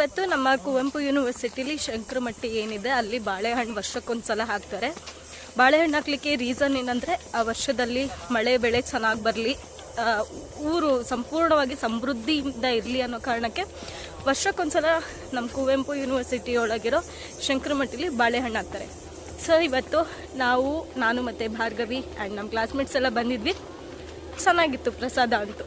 ಇವತ್ತು ನಮ್ಮ ಕುವೆಂಪು ಯೂನಿವರ್ಸಿಟಿಲಿ ಶಂಕರಮಟ್ಟಿ ಏನಿದೆ ಅಲ್ಲಿ ಬಾಳೆಹಣ್ಣು ವರ್ಷಕ್ಕೊಂದ್ಸಲ ಹಾಕ್ತಾರೆ. ಬಾಳೆಹಣ್ಣು ಹಾಕ್ಲಿಕ್ಕೆ ರೀಸನ್ ಏನಂದರೆ ಆ ವರ್ಷದಲ್ಲಿ ಮಳೆ ಬೆಳೆ ಚೆನ್ನಾಗಿ ಬರಲಿ, ಊರು ಸಂಪೂರ್ಣವಾಗಿ ಸಮೃದ್ಧಿಯಿಂದ ಇರಲಿ ಅನ್ನೋ ಕಾರಣಕ್ಕೆ ವರ್ಷಕ್ಕೊಂದ್ಸಲ ನಮ್ಮ ಕುವೆಂಪು ಯೂನಿವರ್ಸಿಟಿ ಒಳಗಿರೋ ಶಂಕರಮಟ್ಟಿಲಿ ಬಾಳೆಹಣ್ಣು ಹಾಕ್ತಾರೆ. ಸೊ ಇವತ್ತು ನಾನು ಮತ್ತು ಭಾರ್ಗವಿ ಆ್ಯಂಡ್ ನಮ್ಮ ಕ್ಲಾಸ್ಮೇಟ್ಸ್ ಎಲ್ಲ ಬಂದಿದ್ವಿ. ಚೆನ್ನಾಗಿತ್ತು ಪ್ರಸಾದ ಅಂತೂ.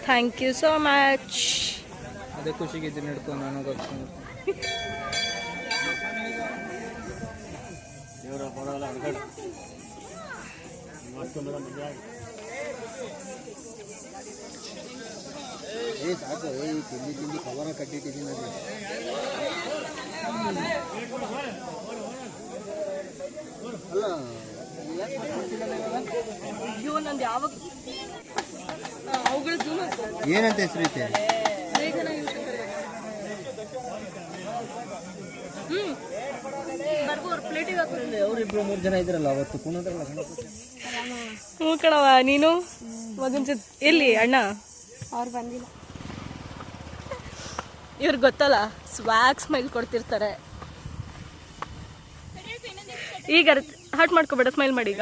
Thank you so much. ಅದೇ ಖುಷಿಗಿದ್ದು ನಡ್ಕೊಂಡು ನಾನು ಸಾಕು ತಿಂಡಿ ಕವರ ಕಟ್ಟಿಟ್ಟಿದ್ದೀನಿ. ಅಲ್ಲ ನಂದು ಯಾವಾಗ ಏನಂತ ಹೆಸರೈತೆ? ಪ್ಲೇಟಿಗೆ ಅವರಿಬ್ರು 3 ಜನ ಇದ್ರಲ್ಲ ಅವತ್ತು ಕುಣದ್ರಲ್ಲ. ಹ್ಞೂ ಕಣವ. ನೀನು ಮಗನ ಜೊತೆ ಎಲ್ಲಿ ಅಣ್ಣ? ಅವ್ರು ಬಂದಿಲ್ಲ. ಇವ್ರಿಗೆ ಗೊತ್ತಲ್ಲ, ಸ್ವ್ಯಾಗ್ ಸ್ಮೈಲ್ ಕೊಡ್ತಿರ್ತಾರೆ. ಈಗ ಹಾಟ್ ಮಾಡ್ಕೊಬೇಡ, ಸ್ಮೈಲ್ ಮಾಡಿ. ಈಗ